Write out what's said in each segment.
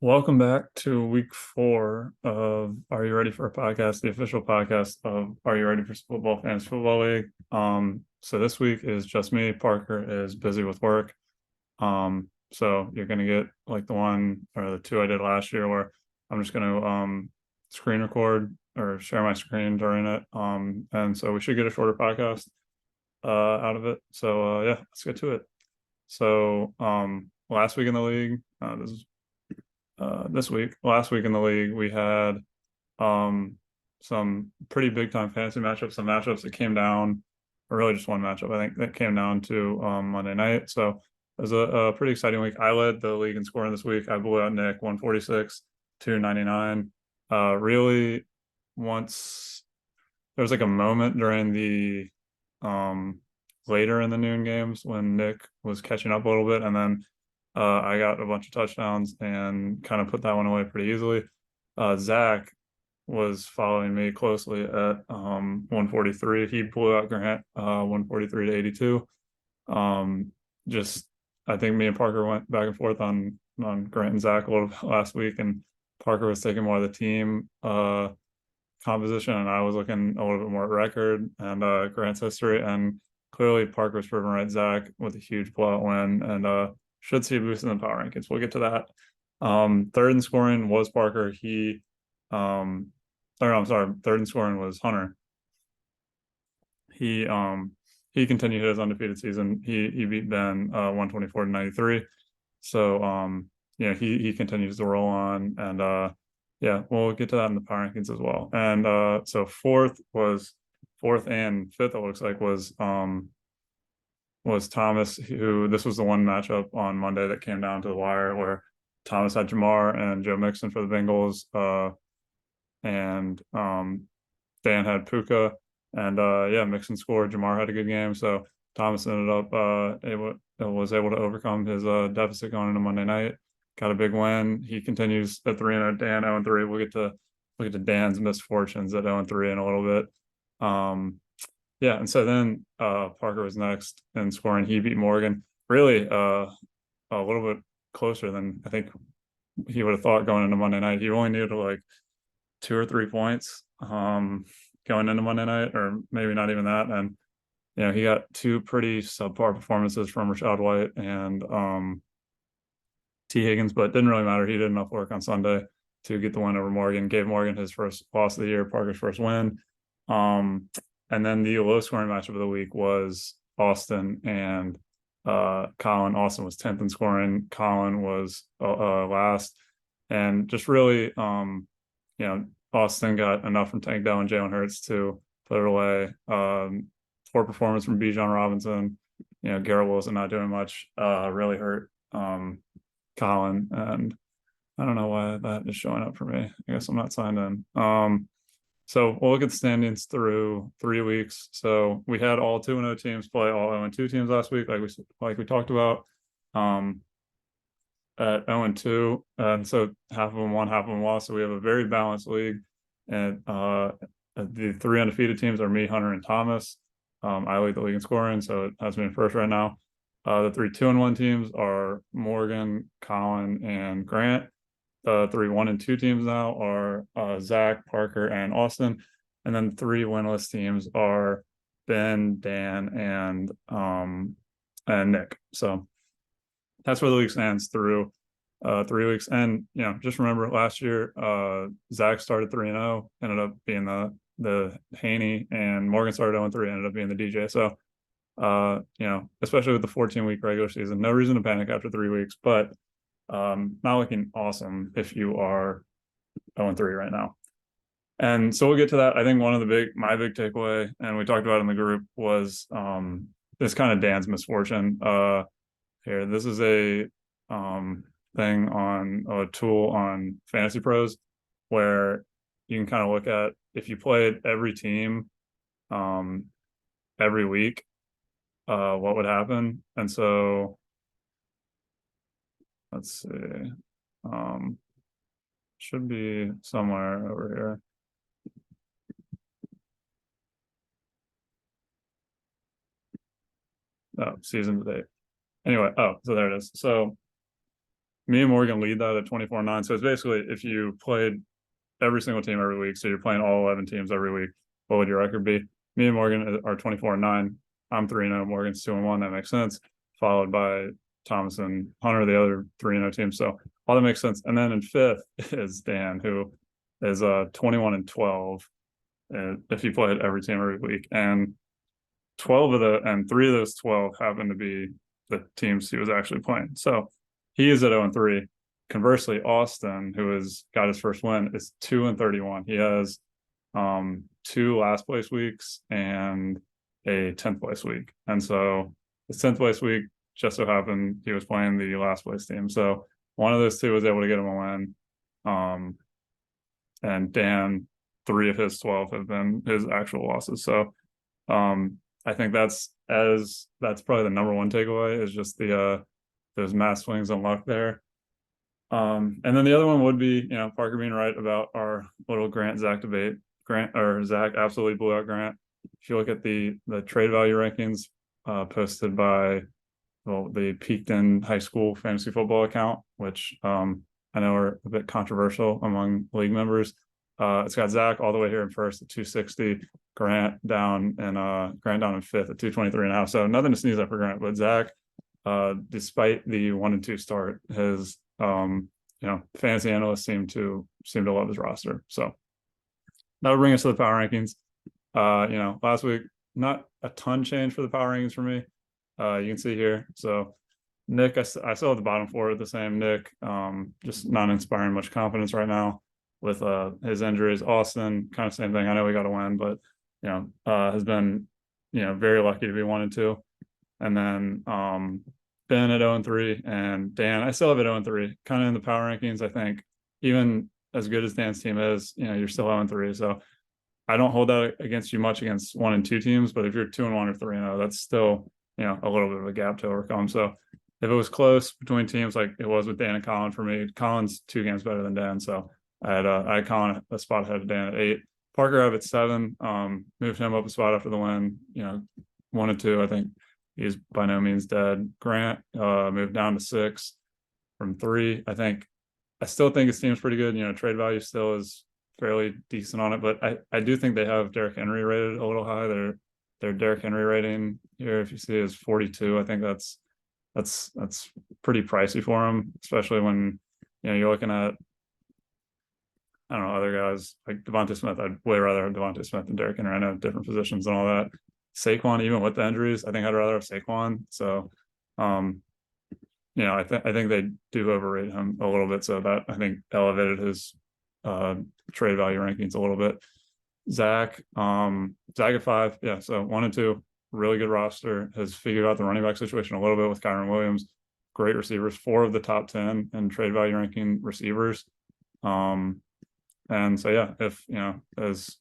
Welcome back to week 4 of Are You Ready for a Podcast, the official podcast of Are You Ready for Football Fans Football League. So this week is just me. Parker is busy with work. So you're gonna get like the one or the two I did last year where I'm just gonna screen record or share my screen during it. And so we should get a shorter podcast out of it. So yeah, let's get to it. So last week in the league, last week in the league, we had um, some pretty big time fantasy matchups, some matchups that came down, or really just one matchup, I think, that came down to Monday night. So it was a pretty exciting week. I led the league in scoring this week. I blew out Nick 146, 299. Really, once there was like a moment during the um, later in the noon games when Nick was catching up a little bit, and then I got a bunch of touchdowns and kind of put that one away pretty easily. Zach was following me closely at 143. He blew out Grant 143 to 82. Um, just I think me and Parker went back and forth on Grant and Zach a little bit last week, and Parker was taking more of the team composition, and I was looking a little bit more at record and Grant's history. And clearly, Parker was proven right. Zach with a huge blowout win, and should see a boost in the power rankings. We'll get to that. Third in scoring was Parker. Third in scoring was Hunter. He um he continued his undefeated season. He beat Ben 124 to 93. So yeah, he continues to roll on, and yeah, we'll get to that in the power rankings as well. And so fourth and fifth, it looks like, was Thomas, who this was the one matchup on Monday that came down to the wire where Thomas had Jamar and Joe Mixon for the Bengals, and Dan had Puka, and yeah, Mixon scored. Jamar had a good game, so Thomas ended up was able to overcome his deficit going into Monday night. Got a big win. He continues at 3-0. Dan 0-3. We'll get to Dan's misfortunes at 0-3 in a little bit. Yeah, and so then Parker was next in scoring. He beat Morgan really a little bit closer than I think he would have thought going into Monday night. He only needed like 2 or 3 points going into Monday night, or maybe not even that. And he got two pretty subpar performances from Rashad White and T. Higgins, but it didn't really matter. He did enough work on Sunday to get the win over Morgan. Gave Morgan his first loss of the year, Parker's first win. And then the low scoring matchup of the week was Austin and Colin. Austin was 10th in scoring. Colin was last. And just really, Austin got enough from Tank Dell and Jalen Hurts to put it away. Poor performance from Bijan Robinson. Garrett Wilson not doing much really hurt Colin. And I don't know why that is showing up for me. I guess I'm not signed in. So we'll look at the standings through 3 weeks. So we had all 2-0 teams play all 0-2 teams last week, like we talked about. At 0-2, and so half of them won, half of them lost. So we have a very balanced league. And the 3 undefeated teams are me, Hunter, and Thomas. I lead the league in scoring, so it has me in first right now. The 3 2-1 teams are Morgan, Colin, and Grant. The 3 1-2 teams now are Zach, Parker, and Austin. And then 3 winless teams are Ben, Dan, and Nick. So that's where the league stands through 3 weeks. And just remember last year, Zach started 3-0, ended up being the Haney, and Morgan started 0-3, ended up being the DJ. So especially with the 14-week regular season, no reason to panic after 3 weeks, but not looking awesome if you are 0-3 right now. And so we'll get to that. I think one of my big takeaway, and we talked about it in the group, was this kind of Dan's misfortune. Here, this is a thing on a tool on Fantasy Pros where you can kind of look at if you played every team every week, what would happen. And so let's see, should be somewhere over here. Oh, season to date. Anyway, so there it is. So Me and Morgan lead that at 24-9. So it's basically if you played every single team every week, so you're playing all 11 teams every week, what would your record be? Me and Morgan are 24-9. I'm 3-0. Morgan's 2-1. That makes sense. Followed by Thomas and Hunter, the other 3-0 team. So all that makes sense. And then in fifth is Dan, who is 21-12. And if you played every team every week, and 3 of those 12 happen to be the teams he was actually playing. So he is at 0-3. Conversely, Austin, who has got his first win, is 2-31. He has 2 last place weeks and a 10th place week. And so his 10th place week just so happened he was playing the last place team. So one of those two was able to get him a win. And Dan, 3 of his 12 have been his actual losses. So I think that's probably the number one takeaway is just the those mass swings on luck there. And then the other one would be, Parker being right about our little Grant Zach debate. Zach absolutely blew out Grant. If you look at the trade value rankings posted by the Peaked High School fantasy football account, which I know are a bit controversial among league members. It's got Zach all the way here in first at 260, Grant down in fifth at 223.5. So nothing to sneeze at for Grant, but Zach, despite the 1-2 start, his fantasy analysts seem to love his roster. So that would bring us to the power rankings. Last week, not a ton change for the power rankings for me. You can see here. So Nick, I still have the bottom 4 the same. Nick, just not inspiring much confidence right now with his injuries. Austin, kind of same thing. I know we got to win, but has been very lucky to be 1-2. And then Ben at 0-3, and Dan, I still have at 0-3. Kind of in the power rankings, I think even as good as Dan's team is, you're still 0-3. So I don't hold that against you much against 1 and 2 teams, but if you're 2-1 or 3-0, that's still a little bit of a gap to overcome. So if it was close between teams like it was with Dan and Colin for me, Colin's 2 games better than Dan. So I had Colin a spot ahead of Dan at 8. Parker I have at 7. Moved him up a spot after the win. 1 and 2, I think he's by no means dead. Grant moved down to 6 from 3. I still think his team's pretty good. Trade value still is fairly decent on it, but I do think they have Derrick Henry rated a little high. Their Derrick Henry rating here, if you see, is 42. I think that's pretty pricey for him, especially when you're looking at, I don't know, other guys like Devontae Smith. I'd way rather have Devontae Smith than Derrick Henry. I know different positions and all that. Saquon, even with the injuries, I think I'd rather have Saquon. So, I think they do overrate him a little bit. So that I think elevated his trade value rankings a little bit. Zach at 5, yeah. So 1 and 2, really good roster. Has figured out the running back situation a little bit with Kyron Williams. Great receivers, 4 of the top 10 in trade value ranking receivers. And so yeah, if as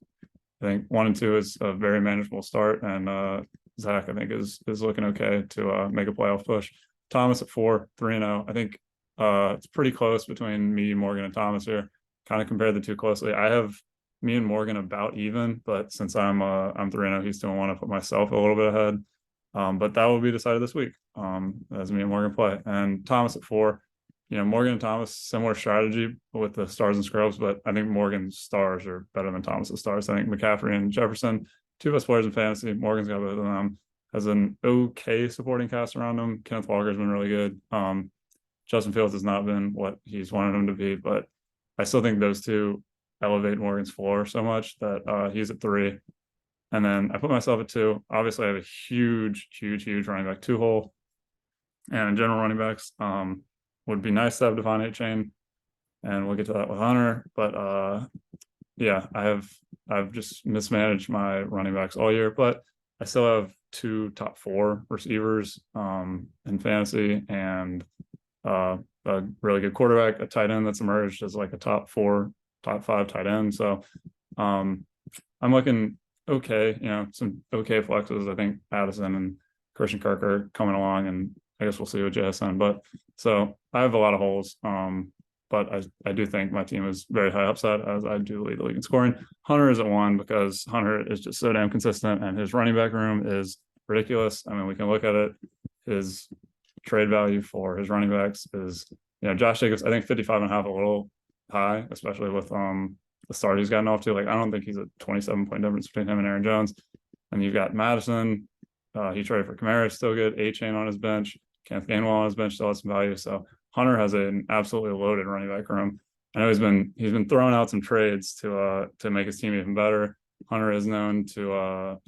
I think 1 and 2 is a very manageable start, and Zach I think is looking okay to make a playoff push. Thomas at 4, 3-0. I think it's pretty close between me, Morgan, and Thomas here. Kind of compared the two closely. I have me and Morgan about even, but since I'm 3-0, he's 2-1. I put myself a little bit ahead. But that will be decided this week as me and Morgan play. And Thomas at 4. Morgan and Thomas, similar strategy with the stars and scrubs, but I think Morgan's stars are better than Thomas's stars. I think McCaffrey and Jefferson, 2 best players in fantasy. Morgan's got both of them. Has an okay supporting cast around him. Kenneth Walker's been really good. Justin Fields has not been what he's wanted him to be, but I still think those two elevate Morgan's floor so much that he's at 3. And then I put myself at 2. Obviously, I have a huge running back 2-hole. And in general running backs, would be nice to have Devon Achane, and we'll get to that with Hunter. But yeah, I've just mismanaged my running backs all year, but I still have 2 top 4 receivers in fantasy, and a really good quarterback, a tight end that's emerged as like a top 4, top 5 tight end. So I'm looking okay, some okay flexes. I think Addison and Christian Kirk are coming along, and I guess we'll see with JSN. But so I have a lot of holes. But I do think my team is very high upside, as I do lead the league in scoring. Hunter is at 1 because Hunter is just so damn consistent, and his running back room is ridiculous. I mean, we can look at it. His trade value for his running backs is, Josh Jacobs, I think 55.5 a little high, especially with the start he's gotten off to. Like, I don't think he's a 27-point difference between him and Aaron Jones. And you've got Madison. He traded for Kamara, still good. A-Chain on his bench. Kenneth Gainwell on his bench still has some value. So Hunter has an absolutely loaded running back room. I know he's been throwing out some trades to make his team even better. Hunter is known to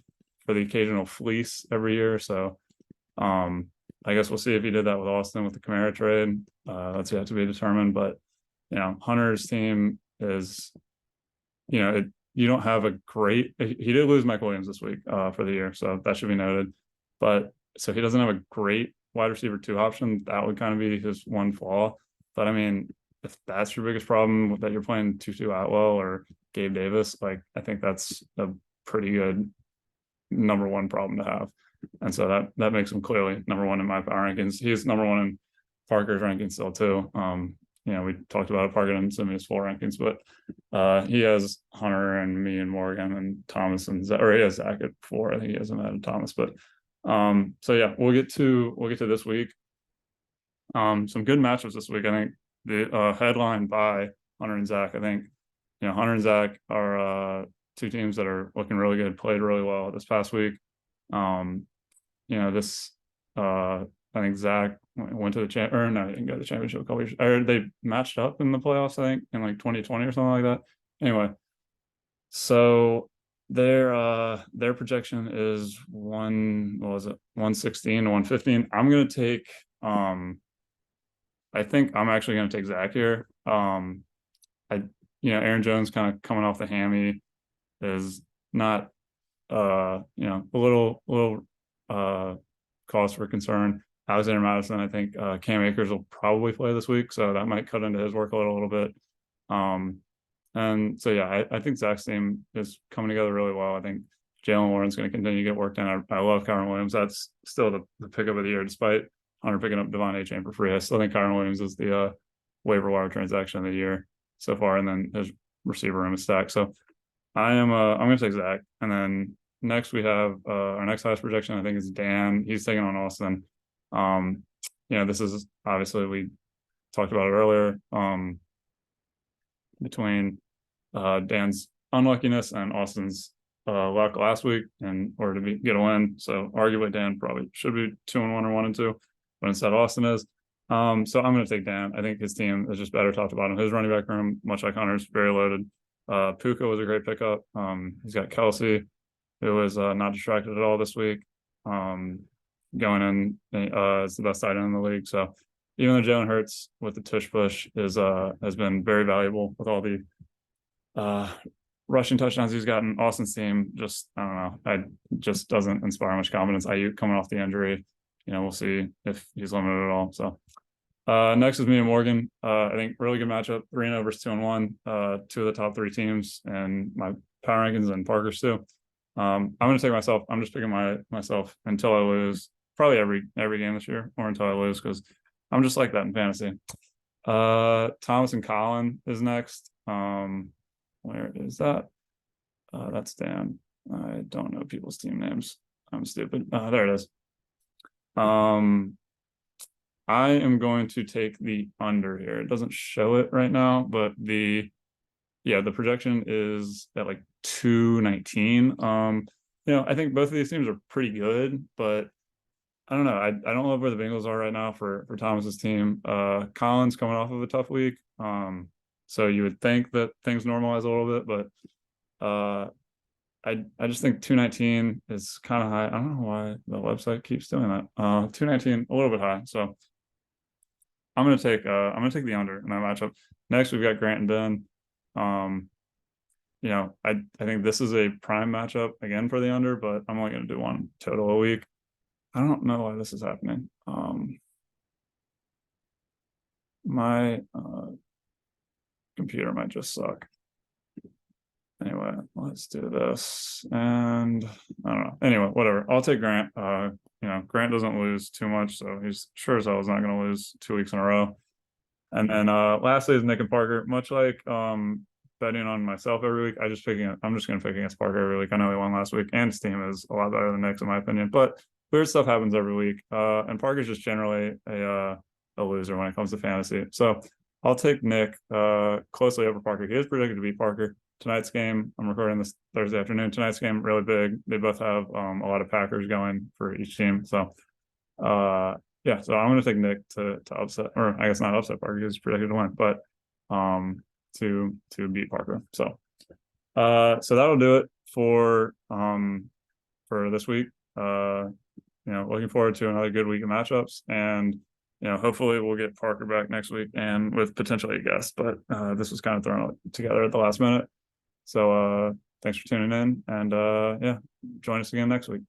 for the occasional fleece every year. So I guess we'll see if he did that with Austin with the Kamara trade. That's yet to be determined. But Hunter's team is, you don't have a great. He did lose Mike Williams this week for the year, so that should be noted. But so he doesn't have a great wide receiver 2 option. That would kind of be his one flaw. But I mean, if that's your biggest problem, that you're playing Tutu Atwell or Gabe Davis, like, I think that's a pretty good number 1 problem to have. And so that makes him clearly number 1 in my power rankings. He's number 1 in Parker's rankings still too. We talked about it, Parker and some of his 4 rankings, but he has Hunter and me and Morgan and Thomas and or he has Zach at 4. I think he has him added Thomas, but so yeah, we'll get to this week. Some good matchups this week. I think the headline by Hunter and Zach. I think Hunter and Zach are 2 teams that are looking really good, played really well this past week. This I think Zach went to the he didn't go to the championship a couple years. Or they matched up in the playoffs, I think, in like 2020 or something like that. Anyway, so their projection is 116 to 115. I'm gonna take I think I'm actually gonna take Zach here. Aaron Jones kind of coming off the hammy is not a little cause for concern. Alexander Madison, I think Cam Akers will probably play this week, so that might cut into his workload a little bit. And so yeah, I think Zach's team is coming together really well. I think Jalen Warren's going to continue to get work done. I love Kyron Williams. That's still the pickup of the year, despite Hunter picking up Devon A-Chain for free. I still think Kyron Williams is the waiver wire transaction of the year so far, and then his receiver room is stacked. So I'm going to take Zach, and then next we have our next highest projection. I think is Dan. He's taking on Austin. This is obviously, we talked about it earlier, between Dan's unluckiness and Austin's luck last week in order to get a win. So arguably Dan probably should be 2-1 or 1-2, but instead Austin is. So I'm going to take Dan. I think his team is just better top to bottom. His running back room, much like Hunter's, very loaded. Puka was a great pickup. He's got Kelsey, who was not distracted at all this week. Going in is the best tight end in the league. So even though Jalen Hurts with the tush push has been very valuable with all the rushing touchdowns he's gotten, Austin's team just, I don't know, just doesn't inspire much confidence. Ayuk coming off the injury, we'll see if he's limited at all. So next is me and Morgan. I think really good matchup, 3-0 versus 2-1, 2 of the top 3 teams, and my power rankings and Parker's too. I'm going to take myself. I'm just picking myself until I lose, probably every game this year, or until I lose, because I'm just like that in fantasy. Thomas and Colin is next. Where is that? That's Dan. I don't know people's team names. I'm stupid. There it is. I am going to take the under here. It doesn't show it right now, but the projection is at like 219. I think both of these teams are pretty good, but I don't know. I don't love where the Bengals are right now for Thomas's team. Colin's coming off of a tough week. So you would think that things normalize a little bit, but I just think 219 is kind of high. I don't know why the website keeps doing that. 219, a little bit high. So I'm gonna take the under in that matchup. Next, we've got Grant and Ben. I think this is a prime matchup again for the under, but I'm only gonna do one total a week. I don't know why this is happening. My computer might just suck. Anyway, let's do this. And I don't know. Anyway, whatever. I'll take Grant. Grant doesn't lose too much, so he's sure as hell is not going to lose 2 weeks in a row. And then lastly is Nick and Parker. Much like betting on myself every week, I'm just going to pick against Parker every week. I know he won last week, and his team is a lot better than Nick's in my opinion. But weird stuff happens every week. And Parker's just generally a loser when it comes to fantasy. So I'll take Nick closely over Parker. He is predicted to beat Parker. Tonight's game, I'm recording this Thursday afternoon. Tonight's game really big. They both have a lot of Packers going for each team. So yeah, so I'm gonna take Nick to upset, or I guess not upset Parker because he's predicted to win, but to beat Parker. So so that'll do it for this week. Looking forward to another good week of matchups, and hopefully we'll get Parker back next week and with potentially a guest. But this was kind of thrown together at the last minute. So thanks for tuning in, and yeah, join us again next week.